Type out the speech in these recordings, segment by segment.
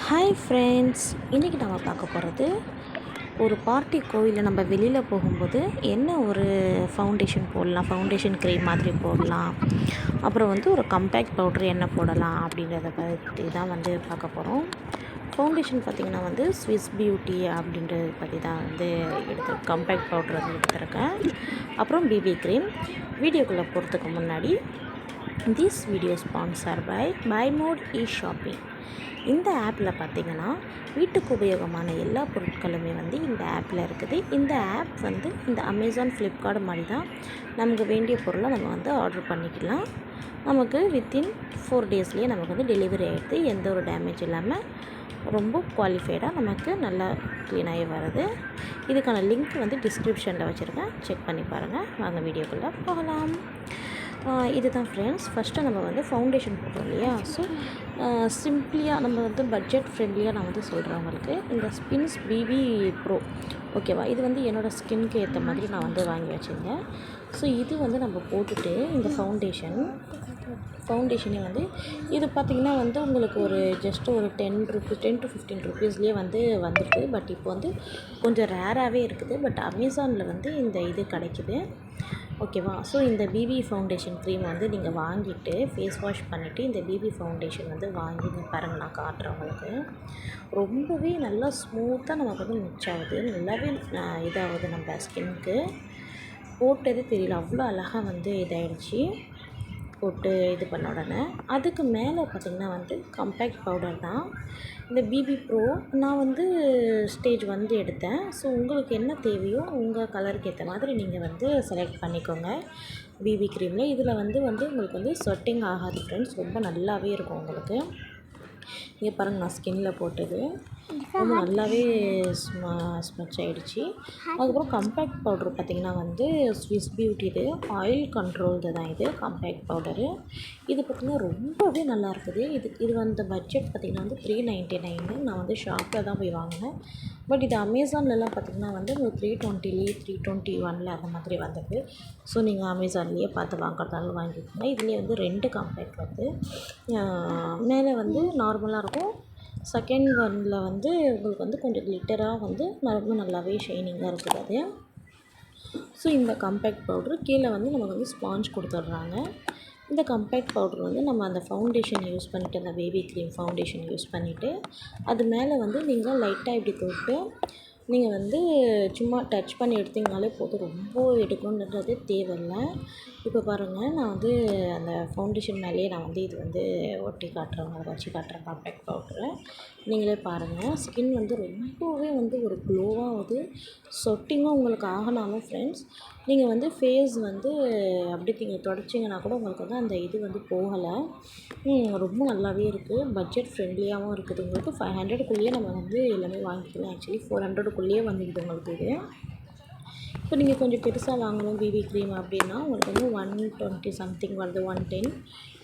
Hi friends, இன்றைக்கி நம்ம பார்க்க போகிறது ஒரு பார்ட்டி கோயிலில் நம்ம வெளியில் போகும்போது என்ன ஒரு ஃபவுண்டேஷன் போடலாம், ஃபவுண்டேஷன் க்ரீம் மாதிரி போடலாம், அப்புறம் ஒரு கம்பேக்ட் பவுட்ரு என்ன போடலாம் அப்படின்றத பற்றி தான் பார்க்க போகிறோம். ஃபவுண்டேஷன் பார்த்திங்கன்னா ஸ்விஸ் பியூட்டி அப்படின்றத பற்றி தான் கம்பேக்ட் பவுட்ரு எடுத்துருக்கேன். அப்புறம் பிபி க்ரீம். வீடியோக்குள்ளே போகிறதுக்கு முன்னாடி this video sponsor by mode e shopping. இந்த ஆப்பில் பார்த்திங்கன்னா வீட்டுக்கு உபயோகமான எல்லா பொருட்களுமே இந்த ஆப்பில் இருக்குது. இந்த ஆப் இந்த அமேசான், ஃப்ளிப்கார்ட் மாதிரி தான். நமக்கு வேண்டிய பொருளை நம்ம ஆர்டர் பண்ணிக்கலாம். நமக்கு வித்தின் 4 டேஸ்லேயே நமக்கு டெலிவரி ஆகிடுது. எந்த ஒரு டேமேஜ் இல்லாமல் ரொம்ப குவாலிஃபைடாக நமக்கு நல்லா க்ளீனாகி வருது. இதுக்கான லிங்க் டிஸ்கிரிப்ஷனில் வச்சுருக்கேன், செக் பண்ணி பாருங்கள். வாங்க வீடியோக்குள்ளே போகலாம். இதுதான் ஃப்ரெண்ட்ஸ், ஃபஸ்ட்டு நம்ம ஃபவுண்டேஷன் போடுறோம் இல்லையா. ஸோ சிம்பிளியாக நம்ம பட்ஜெட் ஃப்ரெண்ட்லியாக நான் சொல்கிறேன் உங்களுக்கு. இந்த ஸ்பின்ஸ் பிபி ப்ரோ ஓகேவா, இது என்னோடய ஸ்கின்க்கு ஏற்ற மாதிரி நான் வாங்கி வச்சுருந்தேன். ஸோ இது நம்ம போட்டுட்டு இந்த ஃபவுண்டேஷனே இது பார்த்திங்கன்னா உங்களுக்கு ஒரு ஜஸ்ட் ஒரு 10 to 15 ருபீஸ்லேயே வந்துடுது. பட் இப்போ கொஞ்சம் ரேராகவே இருக்குது. பட் அமேசானில் இந்த இது கிடைக்குது ஓகேவா. ஸோ இந்த பிபி ஃபவுண்டேஷன் க்ரீம் நீங்கள் வாங்கிட்டு ஃபேஸ் வாஷ் பண்ணிவிட்டு இந்த பிபி ஃபவுண்டேஷன் வாங்கி பாருங்கள், நான் காட்டுறேன் உங்களுக்கு. ரொம்பவே நல்லா ஸ்மூத்தாக நமக்கு மிக்ஸ் ஆகுது, நல்லாவே இதாகுது. நம்ம ஸ்கின்னுக்கு போட்டதே தெரியல, அவ்வளோ அழகாக இதாகிடுச்சு போட்டு இது பண்ண உடனே. அதுக்கு மேலே பார்த்திங்கன்னா கம்பேக்ட் பவுடர் தான் இந்த பிபி ப்ரோ. நான் ஸ்டேஜ் எடுத்தேன். ஸோ உங்களுக்கு என்ன தேவையோ உங்கள் கலருக்கு ஏற்ற மாதிரி நீங்கள் செலக்ட் பண்ணிக்கோங்க. பிபி க்ரீமில் இதில் உங்களுக்கு ஸ்வெட்டிங் ஆகாது ஃப்ரெண்ட்ஸ், ரொம்ப நல்லாவே இருக்கும் உங்களுக்கு. இங்கே பாருங்கள், நான் ஸ்கின்னில் போட்டது ரொம்ப நல்லாவே ஸ்மெச் ஆகிடுச்சு. அதுக்கப்புறம் கம்பேக்ட் பவுட்ரு பார்த்திங்கன்னா ஸ்விஸ் பியூட்டி, இது ஆயில் கண்ட்ரோல்டு தான். இது கம்பேக்ட் பவுடரு. இது பார்த்திங்கன்னா ரொம்பவே நல்லா இருக்குது. இது பட்ஜெட் பார்த்திங்கன்னா 399. நான் ஷாப்பில் தான் போய் வாங்கினேன். பட் இது அமேசான்லலாம் பார்த்திங்கன்னா உங்களுக்கு 320, 321 அந்த மாதிரி வந்தது. ஸோ நீங்கள் அமேசான்லேயே பார்த்து வாங்குறதாலும் வாங்கிக்கோங்க. இதுலேயே 2 கம்பேக்ட் மேலே நார்மலாக இருக்கும். செகண்ட் ஒன்னில் உங்களுக்கு கொஞ்சம் கிளிட்டராக ரொம்ப நல்லாவே ஷைனிங்காக இருக்குது அது. ஸோ இந்த கம்பேக்ட் பவுட்ரு கீழே நமக்கு ஸ்பாஞ்ச் கொடுத்துட்றாங்க. இந்த கம்பேக்ட் பவுட்ரு நம்ம அந்த ஃபவுண்டேஷன் யூஸ் பண்ணிவிட்டு, அந்த பேபி க்ரீம் ஃபவுண்டேஷன் யூஸ் பண்ணிவிட்டு அது மேலே நீங்கள் லைட்டாக இப்படி தொட்டு நீங்கள் சும்மா டச் பண்ணி எடுத்திங்கனாலே போதும். ரொம்ப எடுக்கணுன்றது தேவையில்லை. இப்போ பாருங்கள், நான் அந்த ஃபவுண்டேஷன் மேலேயே நான் இது ஒட்டி காட்டுறேன், உங்களுக்கு வச்சு காட்டுறேன் கம்பேக்ட் பவுட்ரு. நீங்களே பாருங்கள், ஸ்கின் ரொம்பவே ஒரு க்ளோவாகுது. சொட்டிங்கும் உங்களுக்கு ஆகனாலும் ஃப்ரெண்ட்ஸ், நீங்கள் ஃபேஸ் அப்படி நீங்கள் தொடச்சிங்கன்னா கூட உங்களுக்கு அந்த இது போகலை. ரொம்ப நல்லாவே இருக்குது. பட்ஜெட் ஃப்ரெண்ட்லியாகவும் இருக்குது. உங்களுக்கு 500க்குள்ளேயே நம்ம எல்லாமே வாங்கிக்கலாம். ஆக்சுவலி 400க்குள்ளேயே வந்துடுது உங்களுக்கு இது. இப்போ நீங்கள் கொஞ்சம் பெருசாக வாங்கணும் பிபி க்ரீம் அப்படின்னா உங்களுக்கு 120 சம்திங் வருது, 110.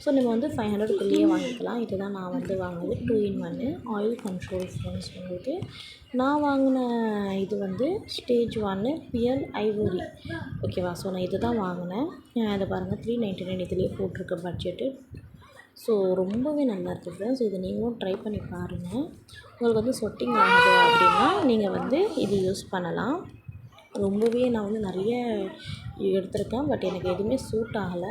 ஸோ நம்ம 500க்குள்ளேயே வாங்கிக்கலாம். இதுதான் நான் வாங்கினது 2 in 1 ஆயில் கண்ட்ரோல் ஃப்ரெண்ட்ஸ். உங்களுக்கு நான் வாங்கின இது ஸ்டேஜ் 1 பியர் ஐவரி ஓகேவா. ஸோ நான் இது தான் வாங்கினேன். இதை பாருங்கள், 399 இதுலேயே போட்டிருக்க பட்ஜெட்டு. ஸோ ரொம்பவே நல்லாயிருக்கு ஃப்ரெண்ட்ஸ். இதை நீங்களும் ட்ரை பண்ணி பாருங்கள். உங்களுக்கு சொட்டிங் ஆகுது அப்படின்னா நீங்கள் இது யூஸ் பண்ணலாம். ரொம்பவே நான் நிறைய எடுத்திருக்கேன். பட் எனக்கு எதுவுமே சூட் ஆகலை.